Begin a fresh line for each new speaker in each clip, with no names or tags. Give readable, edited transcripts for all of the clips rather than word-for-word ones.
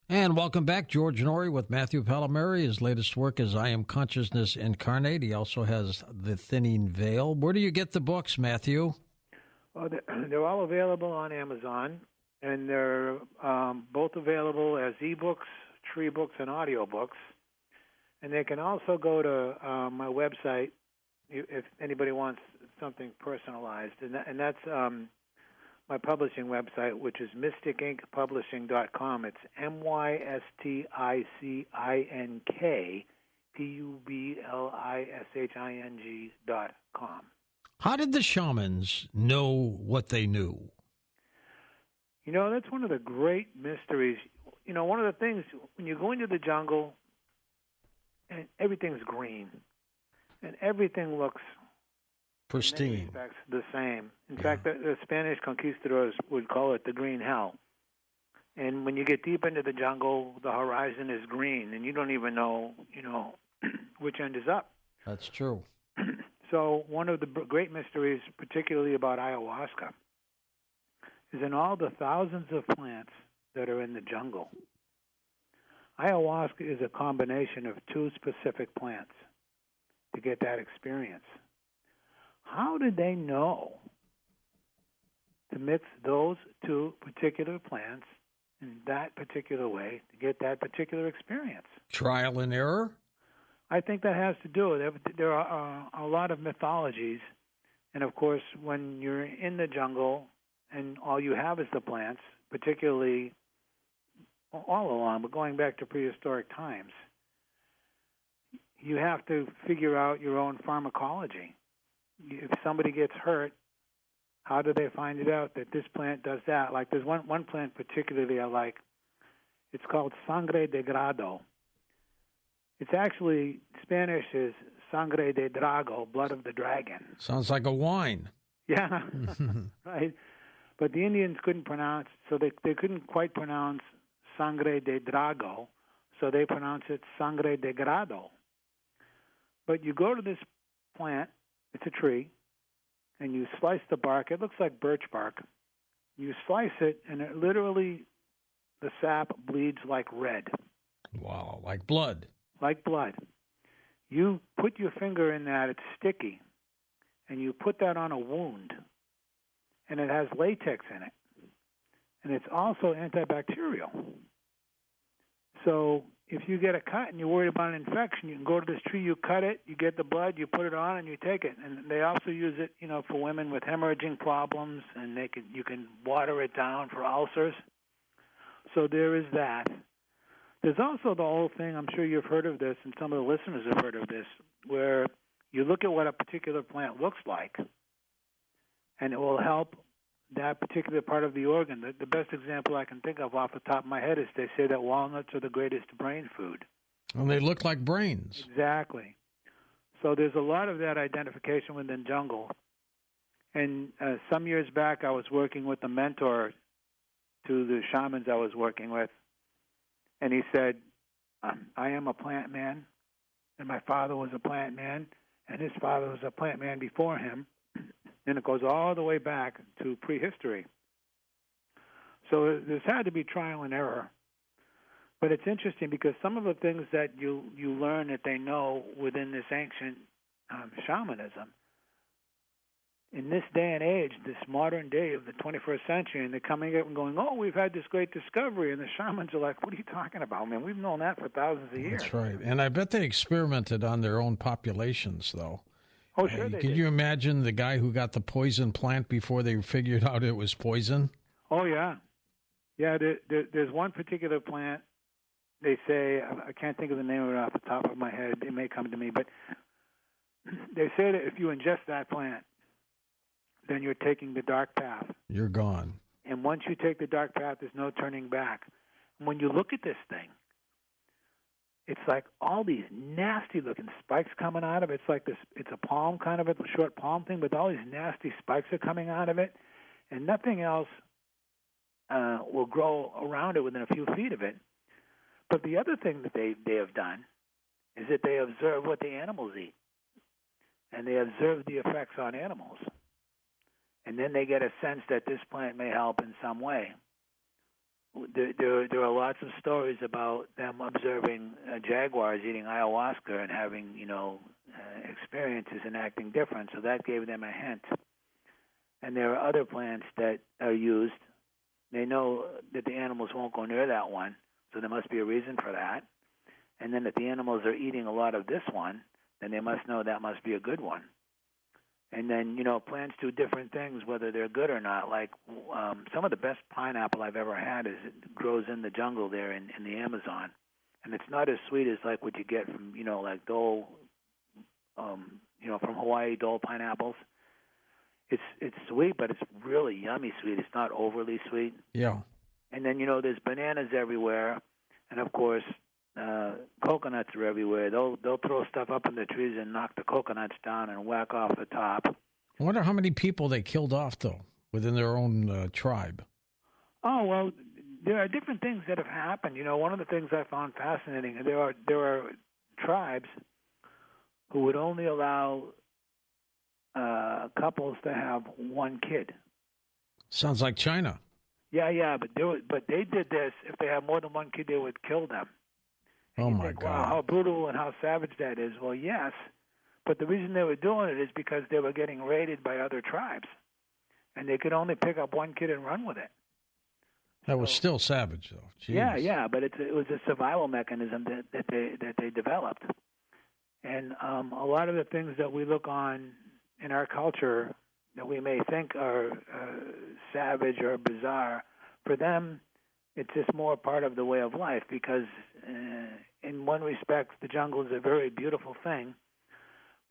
And welcome back, George Norrie with Matthew Palomari. His latest work is I Am Consciousness Incarnate. He also has The Thinning Veil. Where do you get the books, Matthew?
Well, they're all available on Amazon, and they're both available as ebooks, tree books, and audiobooks. And they can also go to my website if anybody wants something personalized, and that's my publishing website, which is mystikinkpublishing.com. It's mystikinkpublishing.com.
How did the shamans know what they knew?
You know, that's one of the great mysteries. You know, one of the things, when you go into the jungle, and everything's green, and everything looks
pristine,
in many respects, the same. In fact, the Spanish conquistadors would call it the green hell. And when you get deep into the jungle, the horizon is green, and you don't even know, which end is up.
That's true.
So one of the great mysteries, particularly about ayahuasca, is in all the thousands of plants that are in the jungle. Ayahuasca is a combination of two specific plants to get that experience. How did they know to mix those two particular plants in that particular way to get that particular experience?
Trial and error?
I think that has to do with it. There are a lot of mythologies, and of course, when you're in the jungle and all you have is the plants, particularly all along, but going back to prehistoric times, you have to figure out your own pharmacology. If somebody gets hurt, how do they find it out that this plant does that? Like there's one plant particularly I like. It's called sangre de grado. It's actually, Spanish is sangre de drago, blood of the dragon.
Sounds like a wine.
Yeah, right. But the Indians couldn't pronounce, so they couldn't quite pronounce sangre de drago, so they pronounce it sangre de grado. But you go to this plant, it's a tree, and you slice the bark. It looks like birch bark. You slice it, and it literally, the sap bleeds like red.
Wow, like blood.
Like blood. You put your finger in that, it's sticky, and you put that on a wound, and it has latex in it. And it's also antibacterial. So if you get a cut and you're worried about an infection, you can go to this tree, you cut it, you get the blood, you put it on, and you take it. And they also use it, for women with hemorrhaging problems, and you can water it down for ulcers. So there is that. There's also the whole thing, I'm sure you've heard of this, and some of the listeners have heard of this, where you look at what a particular plant looks like, and it will help that particular part of the organ. The best example I can think of off the top of my head is they say that walnuts are the greatest brain food.
And they look like brains.
Exactly. So there's a lot of that identification within jungle. And some years back, I was working with a mentor to the shamans I was working with, and he said, I am a plant man, and my father was a plant man, and his father was a plant man before him. And it goes all the way back to prehistory. So there's had to be trial and error. But it's interesting because some of the things that you learn that they know within this ancient shamanism, in this day and age, this modern day of the 21st century, and they're coming up and going, oh, we've had this great discovery. And the shamans are like, what are you talking about, man? We've known that for thousands of years.
That's right. And I bet they experimented on their own populations, though.
Oh, sure they
Can
did.
you imagine the guy who got the poison plant before they figured out it was poison?
Oh, yeah. Yeah, there's one particular plant, they say, I can't think of the name of it off the top of my head. It may come to me. But they say that if you ingest that plant, then you're taking the dark path.
You're gone.
And once you take the dark path, there's no turning back. And when you look at this thing, it's like all these nasty-looking spikes coming out of it. It's like this. It's a palm kind of a short palm thing, but all these nasty spikes are coming out of it, and nothing else will grow around it within a few feet of it. But the other thing that they have done is that they observe what the animals eat, and they observe the effects on animals, and then they get a sense that this plant may help in some way. there are lots of stories about them observing jaguars eating ayahuasca and having, experiences and acting different. So that gave them a hint. And there are other plants that are used. They know that the animals won't go near that one, so there must be a reason for that. And then if the animals are eating a lot of this one, then they must know that must be a good one. And then, plants do different things, whether they're good or not. Like some of the best pineapple I've ever had is it grows in the jungle there in the Amazon. And it's not as sweet as like what you get from, like Dole, from Hawaii, Dole pineapples. It's sweet, but it's really yummy sweet. It's not overly sweet.
Yeah.
And then, there's bananas everywhere. And, of course, coconuts are everywhere. They'll throw stuff up in the trees and knock the coconuts down and whack off the top.
I wonder how many people they killed off, though, within their own tribe.
Oh, well, there are different things that have happened. One of the things I found fascinating, there are tribes who would only allow couples to have one kid.
Sounds like China.
Yeah, but they did this. If they have more than one kid, they would kill them. And
my
think,
God!
wow, how brutal and how savage that is. Well, yes, but the reason they were doing it is because they were getting raided by other tribes, and they could only pick up one kid and run with it.
That was still savage, though. Jeez.
Yeah, but it was a survival mechanism that they developed, and a lot of the things that we look on in our culture that we may think are savage or bizarre, for them, it's just more part of the way of life because in one respect, the jungle is a very beautiful thing,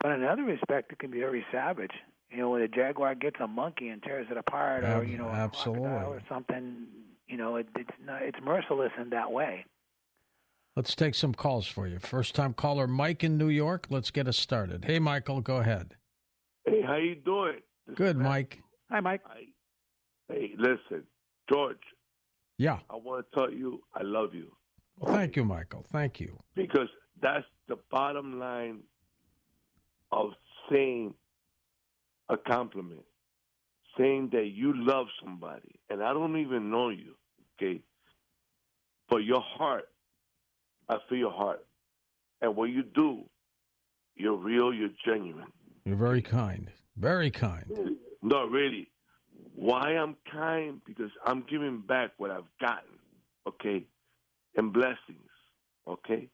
but in another respect, it can be very savage. When a jaguar gets a monkey and tears it apart, or a crocodile or something, it's merciless in that way.
Let's take some calls for you. First-time caller Mike in New York. Let's get us started. Hey, Michael, go ahead.
Hey, how you doing?
Good, Mike.
Hi, Mike.
Hey, listen, George.
Yeah.
I want to tell you I love you.
Well, thank you, Michael. Thank you.
Because that's the bottom line of saying a compliment, saying that you love somebody. And I don't even know you, okay? But your heart, I feel your heart. And what you do, you're real, you're genuine.
You're very kind. Very kind.
No, really. Why I'm kind? Because I'm giving back what I've gotten, okay? And blessings, okay?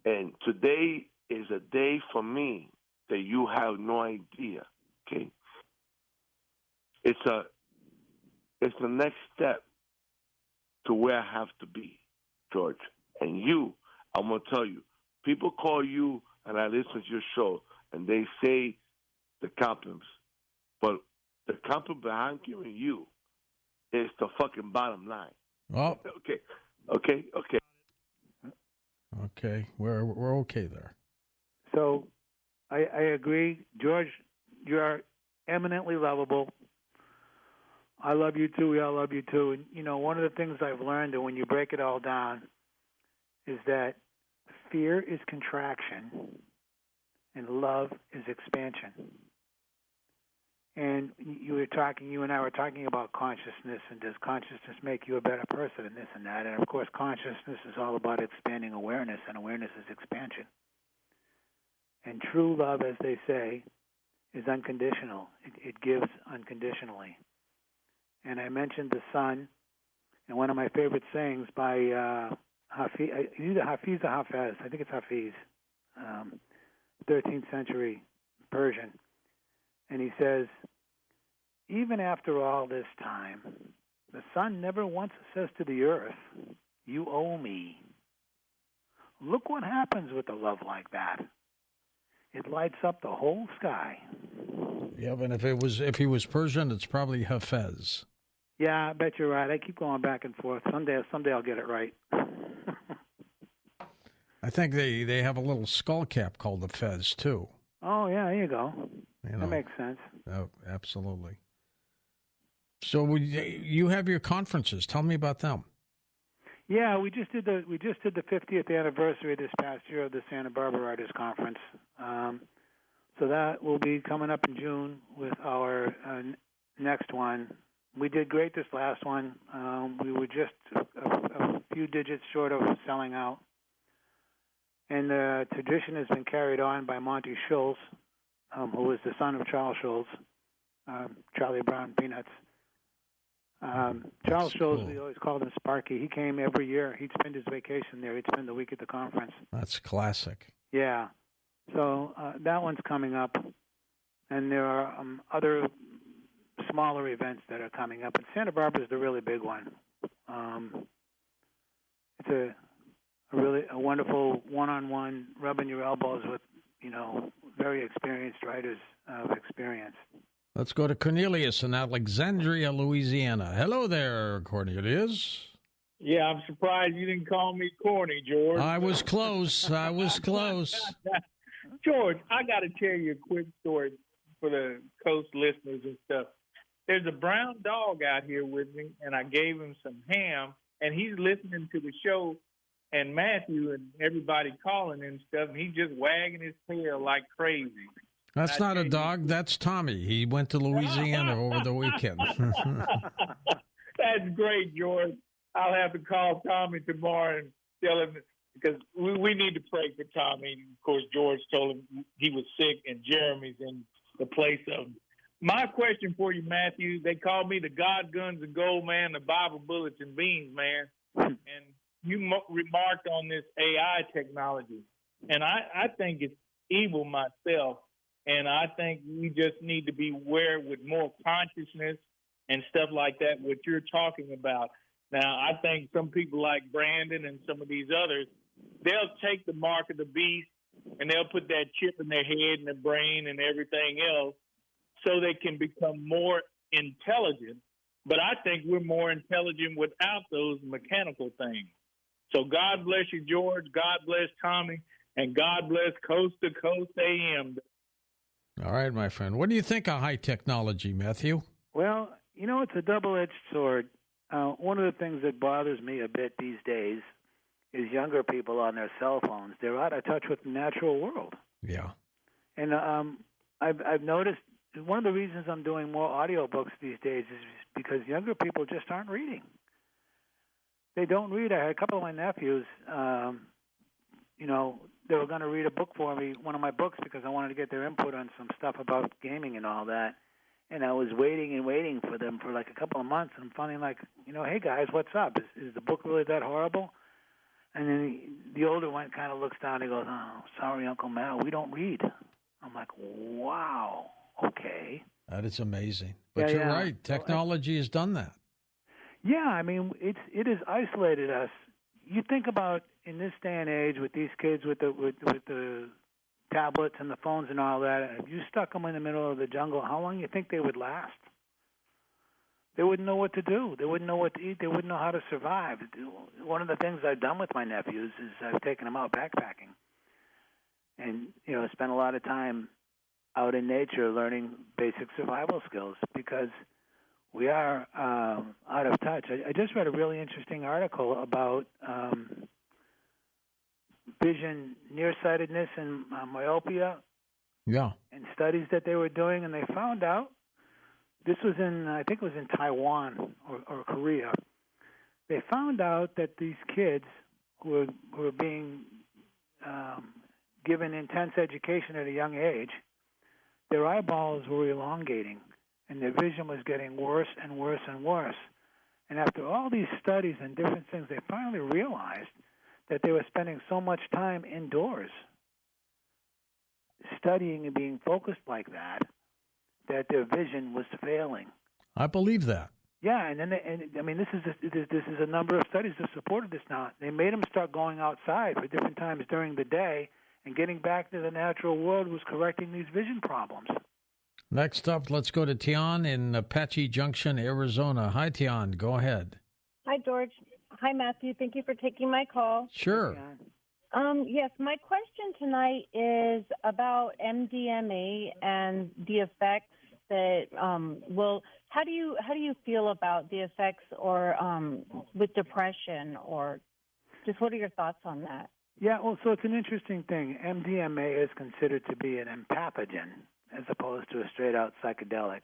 And today is a day for me that you have no idea, okay? It's the next step to where I have to be, George. And you, I'm going to tell you, people call you, and I listen to your show, and they say the compliments. But the compliment I'm giving you is the fucking bottom line.
Oh.
Okay.
Okay. We're okay there.
So I agree. George, you are eminently lovable. I love you too. We all love you too. And, one of the things I've learned, and when you break it all down, is that fear is contraction and love is expansion. And you and I were talking about consciousness, and does consciousness make you a better person, and this and that. And, of course, consciousness is all about expanding awareness, and awareness is expansion. And true love, as they say, is unconditional. It gives unconditionally. And I mentioned the sun, and one of my favorite sayings by Hafiz, either Hafiz or Hafez, I think it's Hafiz, 13th century Persian. And he says, even after all this time, the sun never once says to the earth, you owe me. Look what happens with a love like that. It lights up the whole sky.
Yeah, but if he was Persian, it's probably Hafez.
Yeah, I bet you're right. I keep going back and forth. Someday I'll get it right.
I think they have a little skull cap called the Fez, too.
Oh, yeah, there you go. That makes sense.
Oh, absolutely. So you have your conferences. Tell me about them.
Yeah, we just did the 50th anniversary this past year of the Santa Barbara Artists Conference. So that will be coming up in June with our next one, We did great this last one. We were just a few digits short of selling out. And the tradition has been carried on by Monty Schultz, who was the son of Charles Schultz, Charlie Brown Peanuts. Charles Schultz, we always called him Sparky. He came every year. He'd spend his vacation there. He'd spend the week at the conference.
That's classic.
Yeah. So that one's coming up. And there are other smaller events that are coming up. And Santa Barbara is the really big one. It's a wonderful one-on-one, rubbing your elbows with, very experienced writers of experience.
Let's go to Cornelius in Alexandria, Louisiana. Hello there, Cornelius.
Yeah, I'm surprised you didn't call me corny, George.
I was close.
George, I got to tell you a quick story for the Coast listeners and stuff. There's a brown dog out here with me, and I gave him some ham, and he's listening to the show, and Matthew and everybody calling and stuff, and he's just wagging his tail like crazy.
That's not a dog. That's Tommy. He went to Louisiana over the weekend.
That's great, George. I'll have to call Tommy tomorrow and tell him, because we need to pray for Tommy. Of course, George told him he was sick, and Jeremy's in the place of him. My question for you, Matthew, they call me the God Guns and Gold Man, the Bible Bullets and Beans Man. And you remarked on this AI technology. And I think it's evil myself. And I think we just need to be aware with more consciousness and stuff like that, what you're talking about. Now, I think some people like Brandon and some of these others, they'll take the mark of the beast and they'll put that chip in their head and their brain and everything else so they can become more intelligent. But I think we're more intelligent without those mechanical things. So God bless you, George. God bless Tommy. And God bless Coast to Coast AM.
All right, my friend. What do you think of high technology, Matthew?
Well, it's a double-edged sword. One of the things that bothers me a bit these days is younger people on their cell phones. They're out of touch with the natural world.
Yeah.
And I've noticed one of the reasons I'm doing more audiobooks these days is because younger people just aren't reading. They don't read. I had a couple of my nephews, they were going to read a book for me, one of my books, because I wanted to get their input on some stuff about gaming and all that. And I was waiting for them for like a couple of months. And I'm finally like, hey, guys, what's up? Is the book really that horrible? And then the older one kind of looks down and goes, oh, sorry, Uncle Mal, we don't read. I'm like, wow, okay.
That is amazing. But you're right. Technology has done that.
Yeah, I mean, it has isolated us. You think about in this day and age with these kids with the tablets and the phones and all that, if you stuck them in the middle of the jungle, how long do you think they would last? They wouldn't know what to do. They wouldn't know what to eat. They wouldn't know how to survive. One of the things I've done with my nephews is I've taken them out backpacking and, spent a lot of time out in nature learning basic survival skills because we are out of touch. I just read a really interesting article about vision nearsightedness and myopia.
Yeah.
And studies that they were doing, and they found out, this was I think it was in Taiwan or Korea. They found out that these kids who were being given intense education at a young age, their eyeballs were elongating, and their vision was getting worse and worse and worse. And after all these studies and different things, they finally realized that they were spending so much time indoors studying and being focused like that their vision was failing.
I believe that.
Yeah, and then this is a number of studies that supported this now. They made them start going outside for different times during the day, and getting back to the natural world was correcting these vision problems.
Next up, let's go to Tian in Apache Junction, Arizona. Hi, Tian. Go ahead.
Hi, George. Hi, Matthew. Thank you for taking my call.
Sure.
Yes, my question tonight is about MDMA and the effects that how do you feel about the effects or with depression, or just what are your thoughts on that?
Yeah, well, so it's an interesting thing. MDMA is considered to be an empathogen as opposed to a straight-out psychedelic.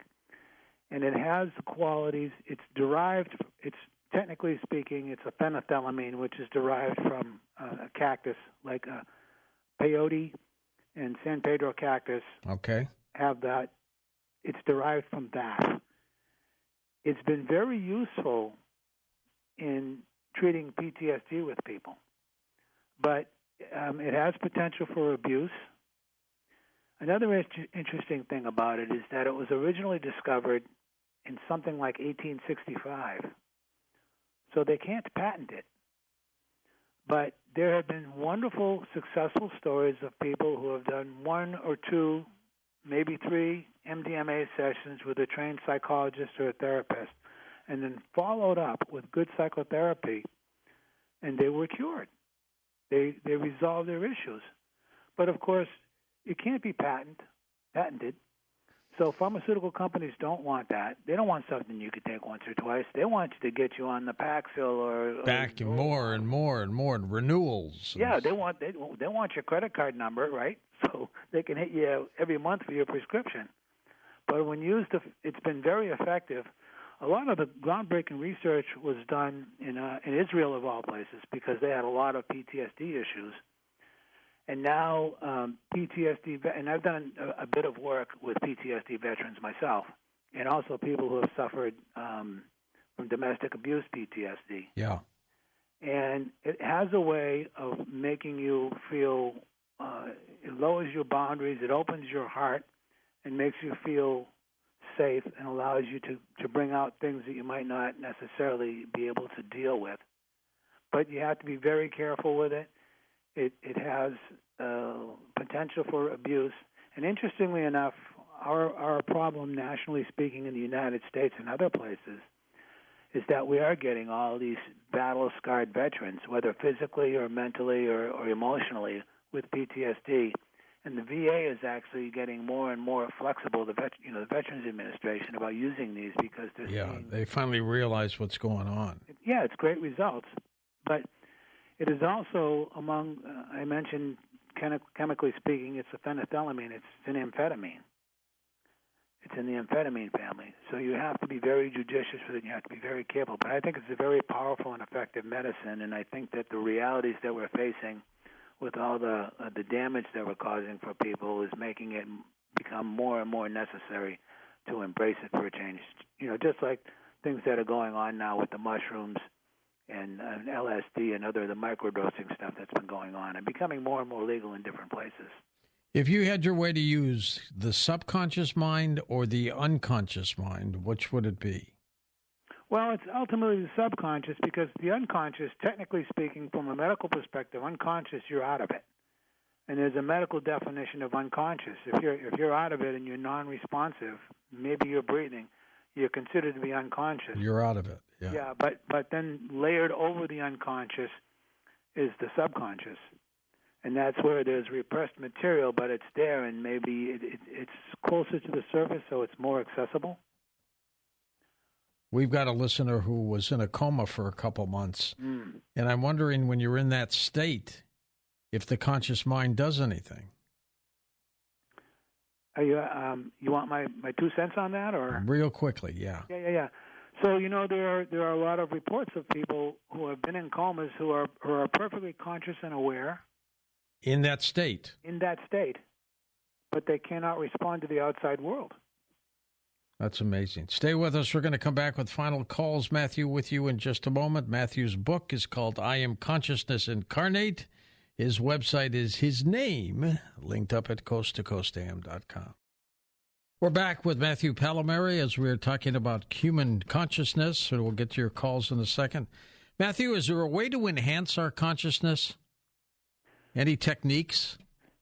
and it has the qualities. It's derived. It's technically speaking, it's a phenethylamine, which is derived from a cactus like a peyote and San Pedro cactus.
Okay.
Have that. It's derived from that. It's been very useful in treating PTSD with people, but it has potential for abuse. Another interesting thing about it is that it was originally discovered in something like 1865, so they can't patent it. But there have been wonderful, successful stories of people who have done 1 or 2, maybe 3 MDMA sessions with a trained psychologist or a therapist, and then followed up with good psychotherapy, and they were cured. They resolved their issues. But, of course, it can't be patented. So pharmaceutical companies don't want that. They don't want something you could take once or twice. They want you to get you on the Paxil or
back and more and more and more and renewals.
Yeah, they want your credit card number, right? So they can hit you every month for your prescription. But when used, it's been very effective. A lot of the groundbreaking research was done in Israel, of all places, because they had a lot of PTSD issues. And now PTSD, and I've done a bit of work with PTSD veterans myself, and also people who have suffered from domestic abuse PTSD.
Yeah.
And it has a way of making you feel, it lowers your boundaries, it opens your heart, and makes you feel safe and allows you to bring out things that you might not necessarily be able to deal with. But you have to be very careful with it. It has potential for abuse. And interestingly enough, our problem, nationally speaking, in the United States and other places, is that we are getting all these battle-scarred veterans, whether physically or mentally or emotionally, with PTSD. And the VA is actually getting more and more flexible, the Veterans Administration, about using these because they're seeing,
they finally realize what's going on.
Yeah, it's great results. But it is also among, I mentioned, chemically speaking, it's a phenethylamine. It's an amphetamine. It's in the amphetamine family. So you have to be very judicious with it, and you have to be very careful. But I think it's a very powerful and effective medicine, and I think that the realities that we're facing with all the damage that we're causing for people is making it become more and more necessary to embrace it for a change. Just like things that are going on now with the mushrooms and LSD and the microdosing stuff that's been going on and becoming more and more legal in different places.
If you had your way to use the subconscious mind or the unconscious mind, which would it be?
Well, it's ultimately the subconscious, because the unconscious, technically speaking, from a medical perspective, unconscious, you're out of it. And there's a medical definition of unconscious. If you're out of it and you're non-responsive, maybe you're breathing, you're considered to be unconscious.
You're out of it.
Yeah, but then layered over the unconscious is the subconscious. And that's where there's repressed material, but it's there, and maybe it's closer to the surface, so it's more accessible.
We've got a listener who was in a coma for a couple months, and I'm wondering, when you're in that state, if the conscious mind does anything.
Are you want my 2 cents on that, or
real quickly? Yeah.
Yeah. So there are a lot of reports of people who have been in comas who are perfectly conscious and aware.
In that state,
but they cannot respond to the outside world.
That's amazing. Stay with us. We're going to come back with final calls, Matthew, with you in just a moment. Matthew's book is called I Am Consciousness Incarnate. His website is his name, linked up at coasttocoastam.com. We're back with Matthew Palomari as we're talking about human consciousness, and we'll get to your calls in a second. Matthew, is there a way to enhance our consciousness? Any techniques?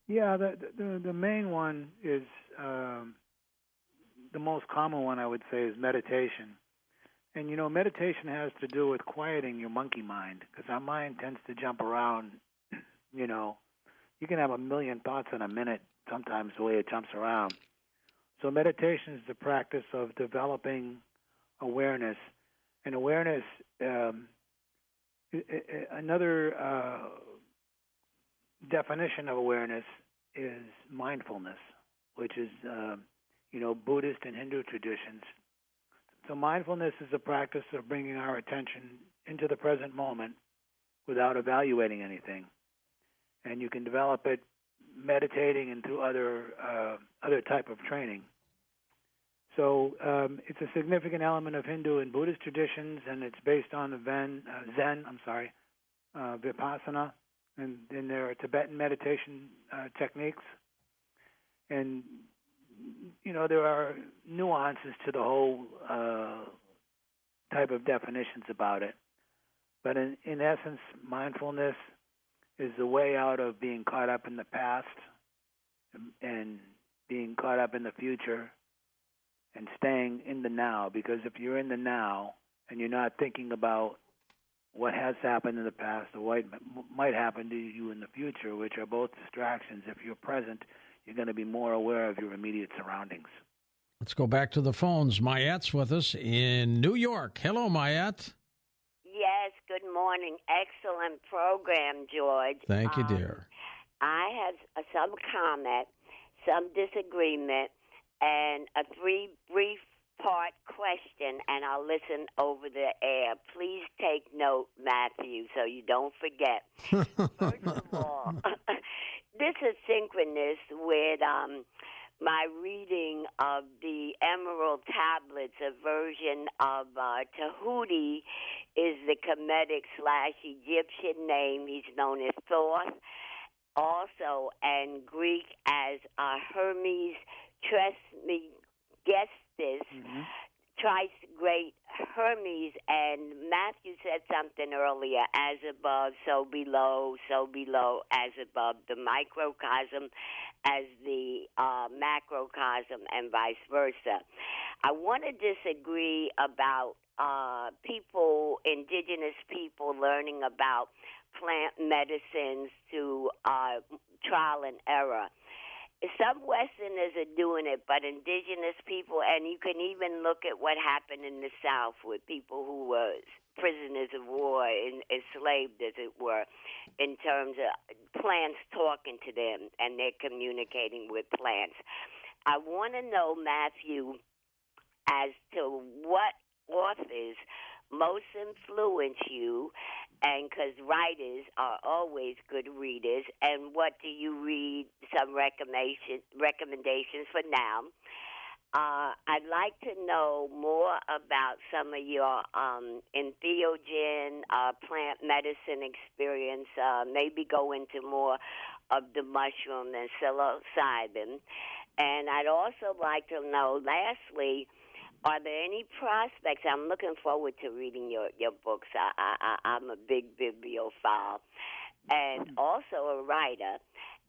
Yeah, the main one is, the most common one I would say, is meditation. And, meditation has to do with quieting your monkey mind, because our mind tends to jump around. You can have a million thoughts in a minute sometimes, the way it jumps around. So meditation is the practice of developing awareness. And awareness, another definition of awareness is mindfulness, which is, Buddhist and Hindu traditions So mindfulness is a practice of bringing our attention into the present moment without evaluating anything. And you can develop it meditating and through other type of training. So it's a significant element of Hindu and Buddhist traditions, and it's based on the Zen, Vipassana, and then there are Tibetan meditation techniques. And, there are nuances to the whole type of definitions about it. But in essence, mindfulness is the way out of being caught up in the past and being caught up in the future and staying in the now. Because if you're in the now and you're not thinking about what has happened in the past or what might happen to you in the future, which are both distractions, if you're present, you're going to be more aware of your immediate surroundings.
Let's go back to the phones. Mayat's with us in New York. Hello, Mayat.
Yes, good morning. Excellent program, George.
Thank you, dear.
I have some comment, some disagreement, and a brief-part question, and I'll listen over the air. Please take note, Matthew, so you don't forget. First of all, this is synchronous with my reading of the Emerald Tablets. A version of Tahuti is the Kemetic/Egyptian name. He's known as Thoth, also, and Greek as Hermes Trismegistus, Thrice Great Hermes. And Matthew said something earlier: as above, so below, as above. The microcosm as the macrocosm, and vice versa. I want to disagree about indigenous people learning about plant medicines through trial and error. Some Westerners are doing it, but indigenous people, and you can even look at what happened in the South with people who were prisoners of war, enslaved, as it were, in terms of plants talking to them, and they're communicating with plants. I want to know, Matthew, as to what authors most influence you, and because writers are always good readers, and what do you read, some recommendations for now. I'd like to know more about some of your entheogen, plant medicine experience, maybe go into more of the mushroom and psilocybin. And I'd also like to know, lastly, are there any prospects? I'm looking forward to reading your books. I'm a big bibliophile and also a writer.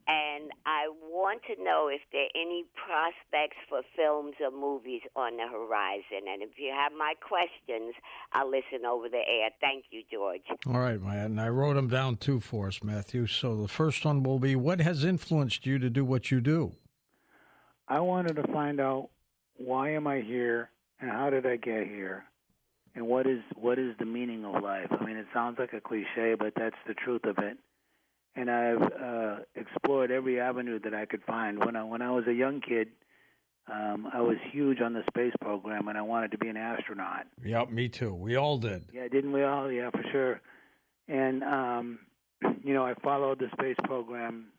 And I want to know if there are any prospects for films or movies on the horizon. And if you have my questions, I'll listen over the air. Thank you, George.
All right, Matt. And I wrote them down, too, for us, Matthew. So the first one will be, what has influenced you to do what you do?
I wanted to find out, why am I here, and how did I get here, and what is the meaning of life? I mean, it sounds like a cliche, but that's the truth of it. And I've explored every avenue that I could find. When I was a young kid, I was huge on the space program, and I wanted to be an astronaut.
Yep, me too. We all did.
Yeah, didn't we all? Yeah, for sure. And, I followed the space program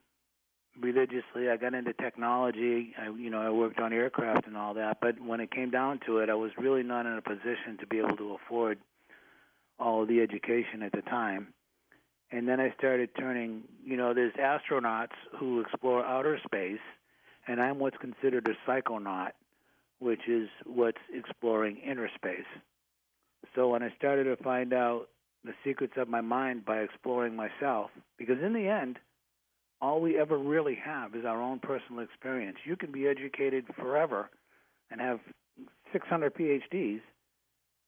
religiously. I got into technology. I worked on aircraft and all that. But when it came down to it, I was really not in a position to be able to afford all of the education at the time. And then I started turning, there's astronauts who explore outer space, and I'm what's considered a psychonaut, which is what's exploring inner space. So when I started to find out the secrets of my mind by exploring myself, because in the end, all we ever really have is our own personal experience. You can be educated forever and have 600 PhDs,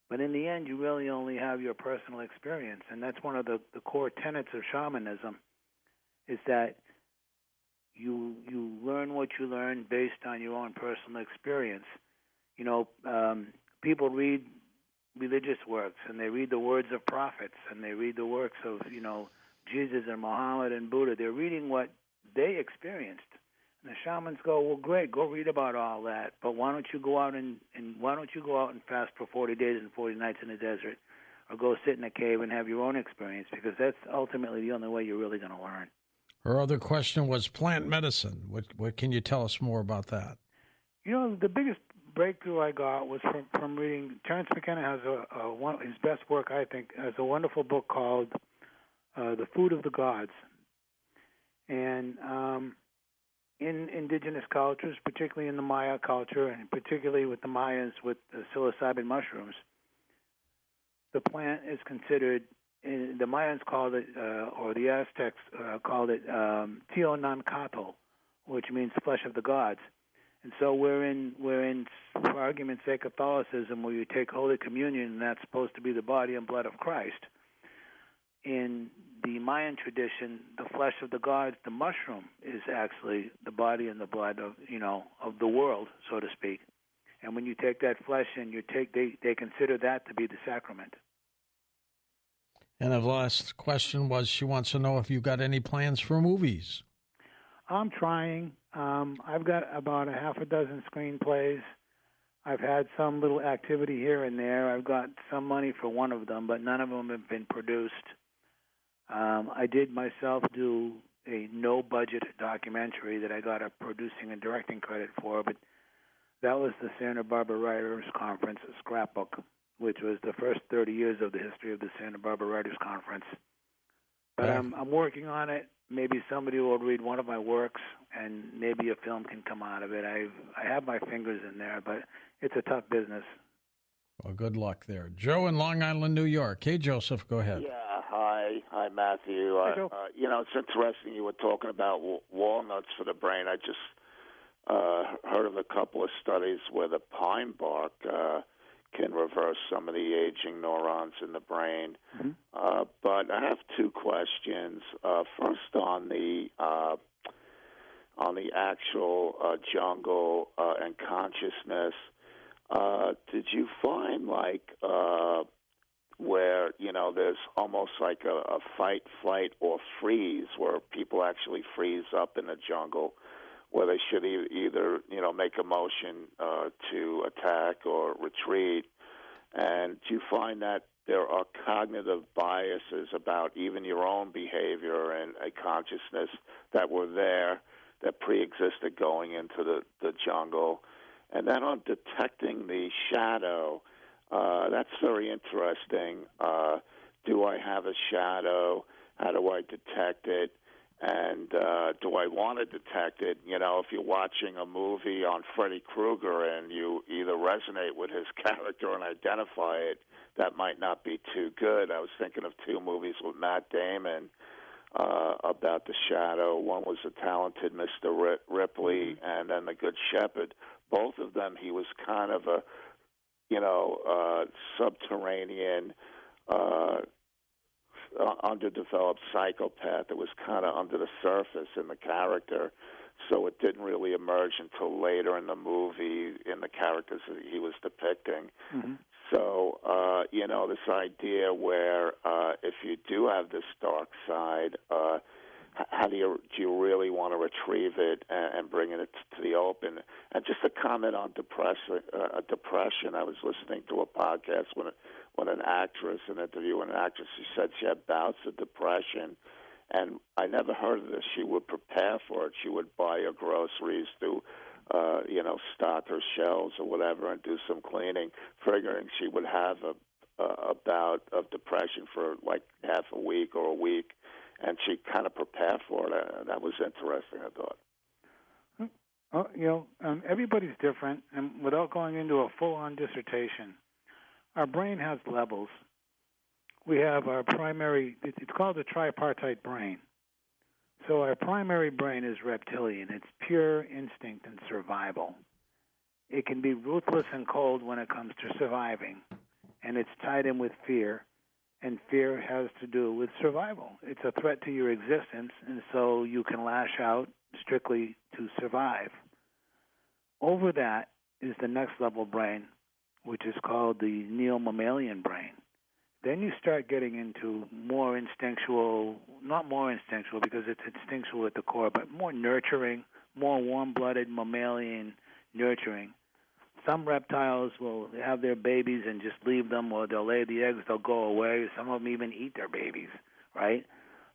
but in the end, you really only have your personal experience. And that's one of the core tenets of shamanism, is that you learn what you learn based on your own personal experience. People read religious works, and they read the words of prophets, and they read the works of, Jesus and Muhammad and Buddha. They're reading what they experienced. And the shamans go, well, great, go read about all that, but why don't you go out and fast for 40 days and 40 nights in the desert, or go sit in a cave and have your own experience, because that's ultimately the only way you're really going to learn.
Her other question was plant medicine. What can you tell us more about that?
You know, the biggest breakthrough I got was from reading. Terence McKenna has his best work, I think, has a wonderful book called The Food of the Gods. And in indigenous cultures, particularly in the Maya culture, and particularly with the Mayas with the psilocybin mushrooms, the plant is considered, the Mayans called it, or the Aztecs called it Tionancatl, which means flesh of the gods. And so we're in, for argument's sake, Catholicism, where you take Holy Communion, and that's supposed to be the body and blood of Christ. In the Mayan tradition, the flesh of the gods, the mushroom, is actually the body and the blood of the world, so to speak. And when you take that flesh in, they consider that to be the sacrament.
And the last question was, she wants to know if you got any plans for movies.
I'm trying. I've got about a half a dozen screenplays. I've had some little activity here and there. I've got some money for one of them, but none of them have been produced. I did myself do a no-budget documentary that I got a producing and directing credit for, but that was the Santa Barbara Writers Conference, a scrapbook, which was the first 30 years of the history of the Santa Barbara Writers Conference. But I'm working on it. Maybe somebody will read one of my works, and maybe a film can come out of it. I have my fingers in there, but it's a tough business.
Well, good luck there. Joe in Long Island, New York. Hey, Joseph, go ahead.
Yeah, hi, Matthew.
Hi, Joe.
It's interesting you were talking about walnuts for the brain. I just heard of a couple of studies where the pine bark can reverse some of the aging neurons in the brain.
Mm-hmm.
But I have two questions. First, on the actual jungle and consciousness, did you find where there's almost like a fight, flight, or freeze, where people actually freeze up in the jungle, where they should either make a motion to attack or retreat? And do you find that there are cognitive biases about even your own behavior and a consciousness that were there, that pre-existed going into the jungle? And then on detecting the shadow, that's very interesting. Do I have a shadow? How do I detect it? And do I want to detect it? If you're watching a movie on Freddy Krueger and you either resonate with his character and identify it, that might not be too good. I was thinking of two movies with Matt Damon about the shadow. One was The Talented Mr. Ripley, and then The Good Shepherd. Both of them, he was kind of a, subterranean, underdeveloped psychopath that was kind of under the surface in the character. So it didn't really emerge until later in the movie in the characters that he was depicting.
Mm-hmm.
So, this idea where if you do have this dark side, how do you really want to retrieve it and bring it to the open? And just a comment on depression. I was listening to a podcast when an interview with an actress, she said she had bouts of depression, and I never heard of this. She would prepare for it. She would buy her groceries to, stock her shelves or whatever, and do some cleaning, figuring she would have a bout of depression for like half a week or a week, and she kind of prepared for it. That was interesting, I thought.
Everybody's different, and without going into a full-on dissertation, our brain has levels. We have our primary, it's called the tripartite brain. So our primary brain is reptilian. It's pure instinct and survival. It can be ruthless and cold when it comes to surviving, and it's tied in with fear, and fear has to do with survival. It's a threat to your existence, and so you can lash out strictly to survive. Over that is the next level brain, which is called the neo-mammalian brain. Then you start getting into not more instinctual because it's instinctual at the core, but more nurturing, more warm-blooded, mammalian, nurturing. Some reptiles will have their babies and just leave them, or they'll lay the eggs, they'll go away. Some of them even eat their babies, right?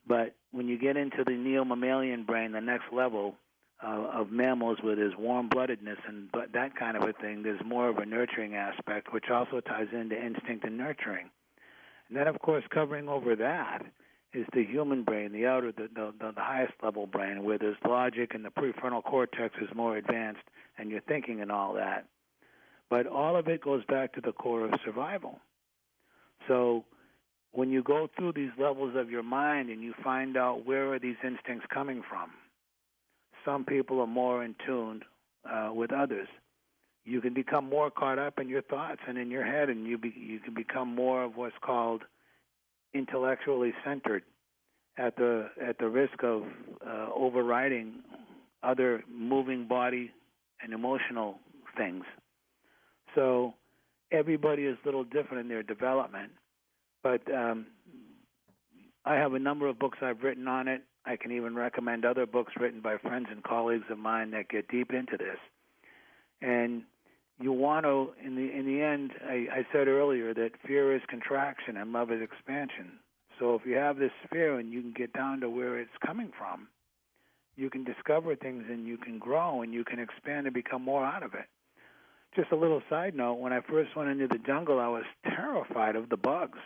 But when you get into the neo-mammalian brain, the next level of mammals where there's warm-bloodedness and that kind of a thing, there's more of a nurturing aspect, which also ties into instinct and nurturing. And then, of course, covering over that is the human brain, the outer, the highest level brain, where there's logic and the prefrontal cortex is more advanced and you're thinking and all that. But all of it goes back to the core of survival. So when you go through these levels of your mind and you find out where are these instincts coming from, some people are more in tune with others. You can become more caught up in your thoughts and in your head, and you can become more of what's called intellectually centered, at the risk of overriding other moving body and emotional things. So everybody is a little different in their development, but I have a number of books I've written on it. I can even recommend other books written by friends and colleagues of mine that get deep into this. And you want to, in the end, I said earlier that fear is contraction and love is expansion. So if you have this fear and you can get down to where it's coming from, you can discover things and you can grow and you can expand and become more out of it. Just a little side note, when I first went into the jungle, I was terrified of the bugs.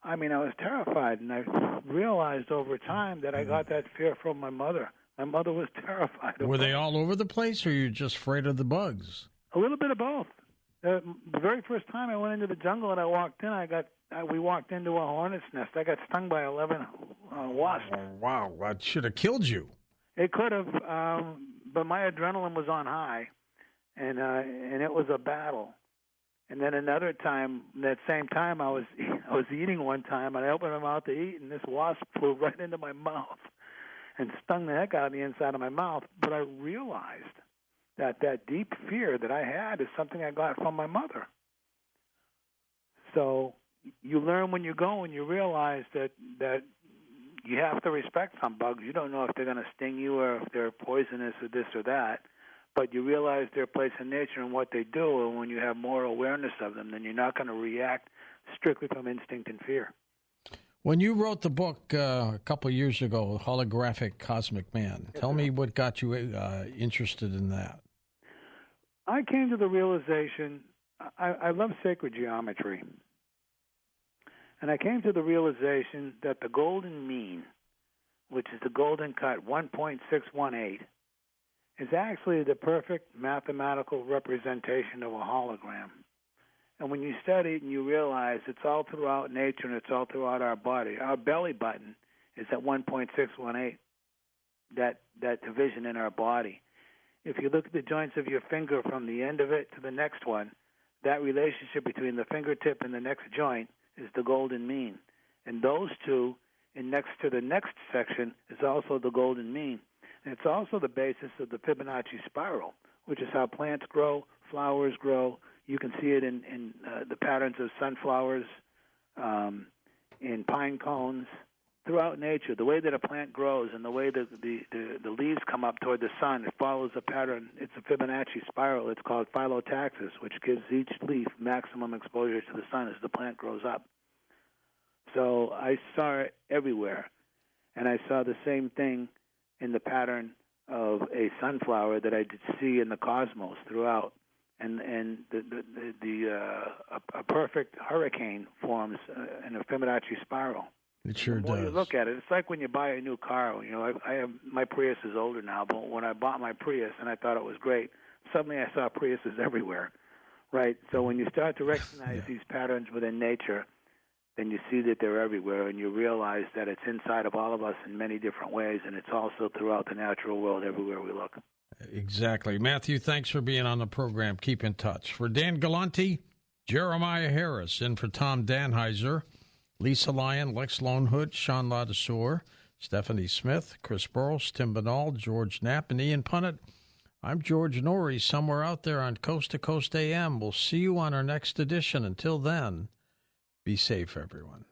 I mean, I was terrified, and I realized over time that I got that fear from my mother. My mother was terrified of
Were
bugs.
they all over the place, or you just afraid of the bugs?
A little bit of both. The very first time I went into the jungle and I walked in, we walked into a hornet's nest. I got stung by 11 wasps.
Oh, wow, that should have killed you.
It could have, but my adrenaline was on high, and it was a battle. And then another time, that same time, I was eating one time, and I opened my mouth to eat, and this wasp flew right into my mouth and stung the heck out of the inside of my mouth. But I realized that deep fear that I had is something I got from my mother. So you learn when you go, and you realize that you have to respect some bugs. You don't know if they're going to sting you or if they're poisonous or this or that. But you realize their place in nature and what they do, and when you have more awareness of them, then you're not going to react strictly from instinct and fear.
When you wrote the book a couple of years ago, Holographic Cosmic Man, tell me what got you interested in that.
I came to the realization, I love sacred geometry, and I came to the realization that the golden mean, which is the golden cut 1.618, is actually the perfect mathematical representation of a hologram. And when you study it and you realize it's all throughout nature and it's all throughout our body, our belly button is at 1.618, that division in our body. If you look at the joints of your finger from the end of it to the next one, that relationship between the fingertip and the next joint is the golden mean. And those two, and next to the next section, is also the golden mean. And it's also the basis of the Fibonacci spiral, which is how plants grow, flowers grow. You can see it in the patterns of sunflowers, in pine cones, throughout nature. The way that a plant grows and the way that the leaves come up toward the sun, it follows a pattern. It's a Fibonacci spiral. It's called phyllotaxis, which gives each leaf maximum exposure to the sun as the plant grows up. So I saw it everywhere, and I saw the same thing in the pattern of a sunflower that I did see in the cosmos throughout, and a perfect hurricane forms in a Fibonacci spiral.
It sure
the more
does.
You look at it, it's like when you buy a new car. You know, I have, my Prius is older now, but when I bought my Prius and I thought it was great, suddenly I saw Priuses everywhere, right? So when you start to recognize these patterns within nature, then you see that they're everywhere, and you realize that it's inside of all of us in many different ways, and it's also throughout the natural world everywhere we look.
Exactly. Matthew, thanks for being on the program. Keep in touch. For Dan Galante, Jeremiah Harris, and for Tom Danheiser, Lisa Lyon, Lex Lonehood, Sean Ladesseur, Stephanie Smith, Chris Burrows, Tim Banal, George Knapp, and Ian Punnett, I'm George Norrie, somewhere out there on Coast to Coast AM. We'll see you on our next edition. Until then, be safe, everyone.